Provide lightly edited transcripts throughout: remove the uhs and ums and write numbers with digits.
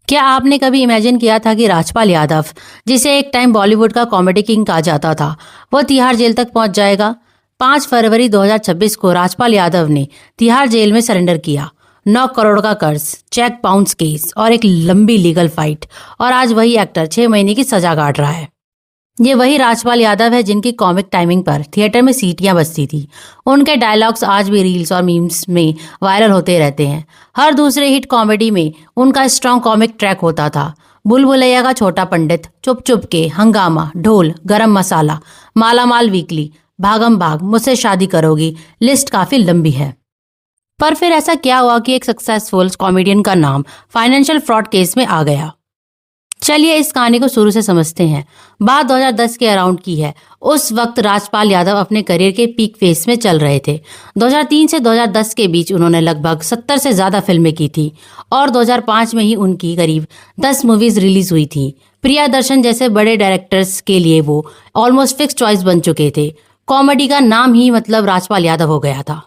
क्या आपने कभी इमेजिन किया था कि राजपाल यादव, जिसे एक टाइम बॉलीवुड का कॉमेडी किंग कहा जाता था, वो तिहाड़ जेल तक पहुंच जाएगा? 5 फरवरी 2026 को राजपाल यादव ने तिहाड़ जेल में सरेंडर किया। 9 करोड़ का कर्ज, चेक बाउंस केस और एक लंबी लीगल फाइट, और आज वही एक्टर 6 महीने की सजा काट रहा है। ये वही राजपाल यादव है जिनकी कॉमिक टाइमिंग पर थिएटर में सीटियां बजती थी। उनके डायलॉग्स आज भी रील्स और मीम्स में वायरल होते रहते हैं। हर दूसरे हिट कॉमेडी में उनका स्ट्रॉन्ग कॉमिक ट्रैक होता था। बुलबुलैया का छोटा पंडित, चुप चुप के, हंगामा, ढोल, गरम मसाला, माला माल वीकली, भागम भाग, मुझसे शादी करोगी, लिस्ट काफी लंबी है। पर फिर ऐसा क्या हुआ कि एक सक्सेसफुल कॉमेडियन का नाम फाइनेंशियल फ्रॉड केस में आ गया? चलिए इस कहानी को शुरू से समझते हैं। बात 2010 के अराउंड की है। उस वक्त राजपाल यादव अपने करियर के पीक फेज में चल रहे थे। 2003 से 2010 के बीच उन्होंने लगभग 70 से ज्यादा फिल्में की थी और 2005 में ही उनकी करीब 10 मूवीज रिलीज हुई थी। प्रिया दर्शन जैसे बड़े डायरेक्टर्स के लिए वो ऑलमोस्ट फिक्स चॉइस बन चुके थे। कॉमेडी का नाम ही मतलब राजपाल यादव हो गया था।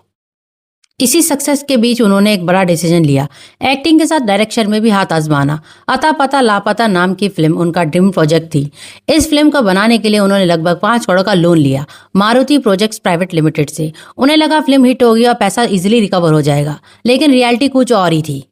इसी सक्सेस के बीच उन्होंने एक बड़ा डिसीजन लिया। एक्टिंग के साथ डायरेक्शन में भी हाथ आजमाना। अता पता लापता नाम की फिल्म उनका ड्रीम प्रोजेक्ट थी। इस फिल्म को बनाने के लिए उन्होंने लगभग 5 करोड़ का लोन लिया मारुति प्रोजेक्ट्स प्राइवेट लिमिटेड से। उन्हें लगा फिल्म हिट होगी और पैसा इजीली रिकवर हो जाएगा, लेकिन रियलिटी कुछ और ही थी।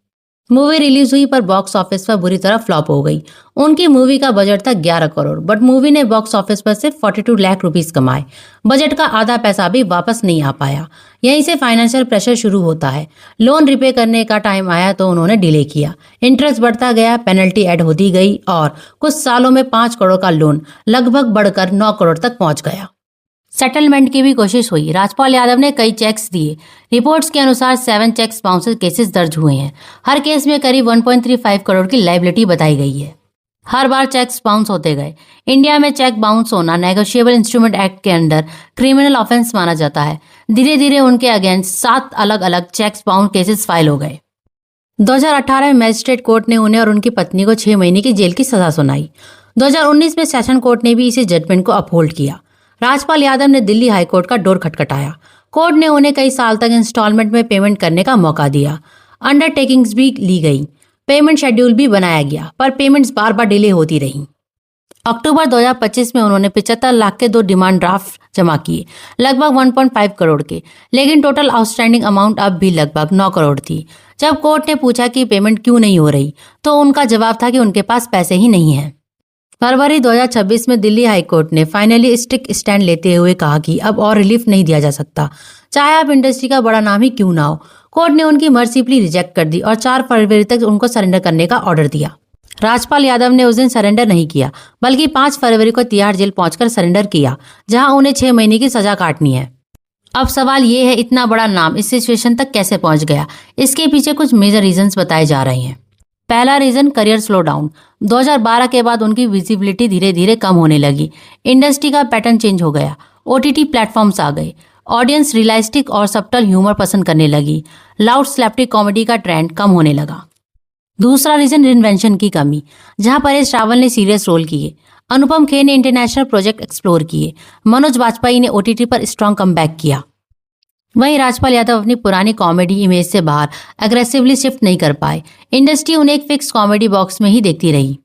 मूवी रिलीज हुई पर बॉक्स ऑफिस पर बुरी तरह फ्लॉप हो गई। उनकी मूवी का बजट था 11 करोड़, बट मूवी ने बॉक्स ऑफिस पर सिर्फ 42 लाख रुपीस कमाए। बजट का आधा पैसा भी वापस नहीं आ पाया। यहीं से फाइनेंशियल प्रेशर शुरू होता है। लोन रिपे करने का टाइम आया तो उन्होंने डिले किया। इंटरेस्ट बढ़ता गया, पेनल्टी ऐड होती गई और कुछ सालों में 5 करोड़ का लोन लगभग बढ़कर 9 करोड़ तक पहुंच गया। सेटलमेंट की भी कोशिश हुई। राजपाल यादव ने कई चेक्स दिए। रिपोर्ट्स के अनुसार 7 चेक्स बाउंस केसेस दर्ज हुए हैं। हर केस में करीब 1.35 करोड़ की लायबिलिटी बताई गई है। हर बार चेक्स बाउंस होते गए। इंडिया में चेक बाउंस होना नेगोशिएबल इंस्ट्रूमेंट एक्ट के अंडर क्रिमिनल ऑफेंस माना जाता है। धीरे धीरे उनके अगेंस्ट 7 अलग अलग चेक्स बाउंस केसेस फाइल हो गए। 2018 में मजिस्ट्रेट कोर्ट ने उन्हें और उनकी पत्नी को 6 महीने की जेल की सजा सुनाई। 2019 में सेशन कोर्ट ने भी इसी जजमेंट को अपहोल्ड किया। राजपाल यादव ने दिल्ली हाईकोर्ट का डोर खटखटाया। कोर्ट ने उन्हें कई साल तक इंस्टॉलमेंट में पेमेंट करने का मौका दिया। अंडरटेकिंग्स भी ली गई, पेमेंट शेड्यूल भी बनाया गया, पर पेमेंट्स बार बार डिले होती रहीं। अक्टूबर 2025 में उन्होंने 75 लाख के 2 डिमांड ड्राफ्ट जमा किए, लगभग 1.5 करोड़ के, लेकिन टोटल आउटस्टैंडिंग अमाउंट अब भी लगभग 9 करोड़ थी। जब कोर्ट ने पूछा कि पेमेंट क्यों नहीं हो रही, तो उनका जवाब था कि उनके पास पैसे ही नहीं हैं। फरवरी 2026 में दिल्ली हाईकोर्ट ने फाइनली स्ट्रिक्ट स्टैंड लेते हुए कहा कि अब और रिलीफ नहीं दिया जा सकता, चाहे आप इंडस्ट्री का बड़ा नाम ही क्यों ना हो। कोर्ट ने उनकी मर्सी प्ली रिजेक्ट कर दी और 4 फरवरी तक उनको सरेंडर करने का ऑर्डर दिया। राजपाल यादव ने उस दिन सरेंडर नहीं किया, बल्कि 5 फरवरी को तिहाड़ जेल पहुंचकर सरेंडर किया, जहां उन्हें 6 महीने की सजा काटनी है। अब सवाल ये है, इतना बड़ा नाम इस सिचुएशन तक कैसे पहुंच गया? इसके पीछे कुछ मेजर रीजंस बताए जा रहे हैं। पहला रीजन, करियर स्लो डाउन। 2012 के बाद उनकी विजिबिलिटी धीरे धीरे कम होने लगी। इंडस्ट्री का पैटर्न चेंज हो गया। ओटीटी प्लेटफॉर्म्स आ गए। ऑडियंस रियलिस्टिक और सबटल ह्यूमर पसंद करने लगी। लाउड स्लैप्टिक कॉमेडी का ट्रेंड कम होने लगा। दूसरा रीजन, रिइन्वेंशन की कमी। जहां परेश रावल ने सीरियस रोल किए, अनुपम खेर ने इंटरनेशनल प्रोजेक्ट एक्सप्लोर किए, मनोज वाजपेयी ने ओटीटी पर स्ट्रॉन्ग कमबैक किया, वहीं राजपाल यादव अपनी पुरानी कॉमेडी इमेज से बाहर अग्रेसिवली शिफ्ट नहीं कर पाए। इंडस्ट्री उन्हें एक फिक्स कॉमेडी बॉक्स में ही देखती रही।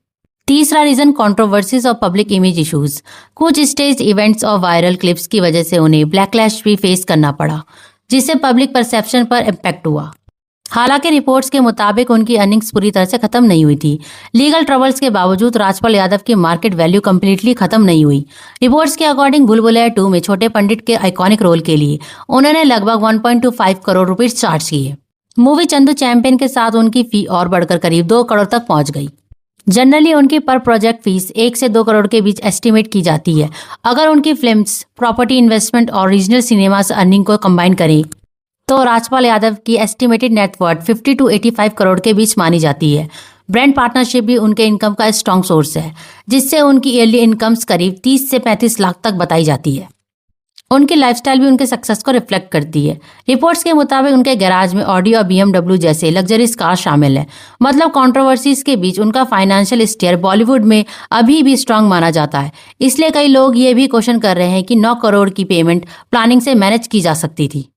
तीसरा रीजन, कंट्रोवर्सीज और पब्लिक इमेज इश्यूज। कुछ स्टेज इवेंट्स और वायरल क्लिप्स की वजह से उन्हें ब्लैकलैश भी फेस करना पड़ा, जिससे पब्लिक परसेप्शन पर इम्पैक्ट हुआ। हालांकि रिपोर्ट्स के मुताबिक उनकी अर्निंग्स पूरी तरह से खत्म नहीं हुई थी। लीगल ट्रबल्स के बावजूद राजपाल यादव की मार्केट वैल्यू कंप्लीटली खत्म नहीं हुई। रिपोर्ट्स के अकॉर्डिंग भूलभुलैया 2 में छोटे पंडित के आइकॉनिक रोल के लिए उन्होंने लगभग 1.25 करोड़ रुपीस चार्ज किए। मूवी चंदू चैंपियन के साथ उनकी फी और बढ़कर करीब 2 करोड़ तक पहुंच गई। जनरली उनकी पर प्रोजेक्ट फीस 1 से 2 करोड़ के बीच एस्टिमेट की जाती है। अगर उनकी फिल्म्स, प्रॉपर्टी इन्वेस्टमेंट और रीजनल सिनेमा से अर्निंग को कंबाइन करें तो राजपाल यादव की एस्टिमेटेड नेटवर्थ 50 to 85 करोड़ के बीच मानी जाती है। ब्रांड पार्टनरशिप भी उनके इनकम का स्ट्रॉन्ग सोर्स है, जिससे उनकी ईयरली इनकम्स करीब 30 से 35 लाख तक बताई जाती है। उनकी लाइफस्टाइल भी उनके सक्सेस को रिफ्लेक्ट करती है। रिपोर्ट्स के मुताबिक उनके गैराज में ऑडी और BMW जैसे लग्जरीज कार शामिल है। मतलब कंट्रोवर्सीज के बीच उनका फाइनेंशियल स्टेयर बॉलीवुड में अभी भी स्ट्रांग माना जाता है। इसलिए कई लोग ये भी क्वेश्चन कर रहे हैं कि 9 करोड़ की पेमेंट प्लानिंग से मैनेज की जा सकती थी।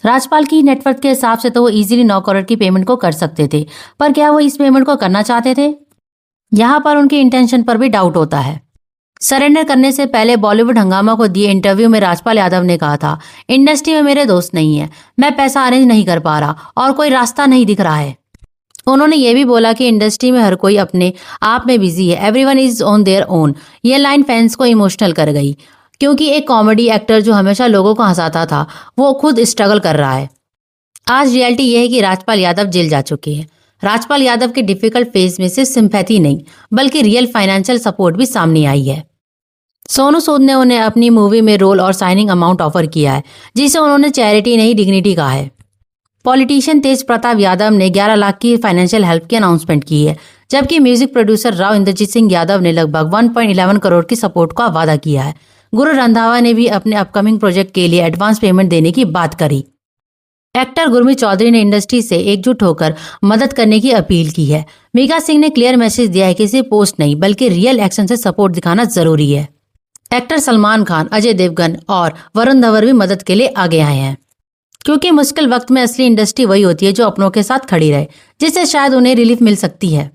राजपाल की नेटवर्थ के हिसाब से तो वो इजीली 9 करोड़ की पेमेंट को कर सकते थे, पर क्या वो इस पेमेंट को करना चाहते थे? यहाँ पर उनके इंटेंशन पर भी डाउट होता है। सरेंडर करने से पहले बॉलीवुड हंगामा को दिए इंटरव्यू में राजपाल यादव ने कहा था, इंडस्ट्री में मेरे दोस्त नहीं है, मैं पैसा अरेंज नहीं कर पा रहा और कोई रास्ता नहीं दिख रहा है। उन्होंने ये भी बोला कि इंडस्ट्री में हर कोई अपने आप में बिजी है, everyone is on their own. ये लाइन फैंस को इमोशनल कर गई, क्योंकि एक कॉमेडी एक्टर जो हमेशा लोगों को हंसाता था वो खुद स्ट्रगल कर रहा है। आज रियलिटी ये है कि राजपाल यादव जेल जा चुके हैं। राजपाल यादव के डिफिकल्ट फेज में सिर्फ सिंपैथी नहीं बल्कि रियल फाइनेंशियल सपोर्ट भी सामने आई है। सोनू सूद ने उन्हें अपनी मूवी में रोल और साइनिंग अमाउंट ऑफर किया है, जिसे उन्होंने चैरिटी नहीं डिग्निटी कहा है। पॉलिटिशियन तेज प्रताप यादव ने 11 लाख की फाइनेंशियल हेल्प की अनाउंसमेंट की है, जबकि म्यूजिक प्रोड्यूसर राव इंद्रजीत सिंह यादव ने लगभग 1.11 करोड़ की सपोर्ट का वादा किया है। गुरु रंधावा ने भी अपने अपकमिंग प्रोजेक्ट के लिए एडवांस पेमेंट देने की बात करी। एक्टर गुरमीत चौधरी ने इंडस्ट्री से एकजुट होकर मदद करने की अपील की है। मीका सिंह ने क्लियर मैसेज दिया है कि सिर्फ पोस्ट नहीं बल्कि रियल एक्शन से सपोर्ट दिखाना जरूरी है। एक्टर सलमान खान, अजय देवगन और वरुण धवन भी मदद के लिए आगे आए हैं, क्योंकि मुश्किल वक्त में असली इंडस्ट्री वही होती है जो अपनों के साथ खड़ी रहे, जिससे शायद उन्हें रिलीफ मिल सकती है।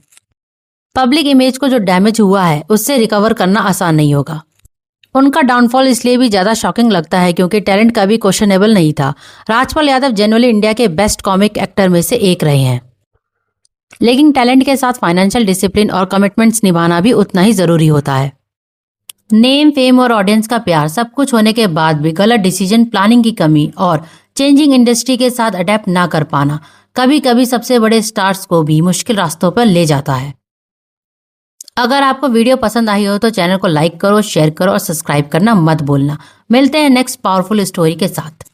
पब्लिक इमेज को जो डैमेज हुआ है उससे रिकवर करना आसान नहीं होगा। उनका डाउनफॉल इसलिए भी ज्यादा शॉकिंग लगता है क्योंकि टैलेंट कभी क्वेश्चनेबल नहीं था। राजपाल यादव जनरली इंडिया के बेस्ट कॉमिक एक्टर में से एक रहे हैं, लेकिन टैलेंट के साथ फाइनेंशियल डिसिप्लिन और कमिटमेंट्स निभाना भी उतना ही जरूरी होता है। नेम, फेम और ऑडियंस का प्यार सब कुछ होने के बाद भी गलत डिसीजन, प्लानिंग की कमी और चेंजिंग इंडस्ट्री के साथ अडेप्ट ना कर पाना कभी कभी सबसे बड़े स्टार्स को भी मुश्किल रास्तों पर ले जाता है। अगर आपको वीडियो पसंद आई हो तो चैनल को लाइक करो, शेयर करो और सब्सक्राइब करना मत भूलना। मिलते हैं नेक्स्ट पावरफुल स्टोरी के साथ।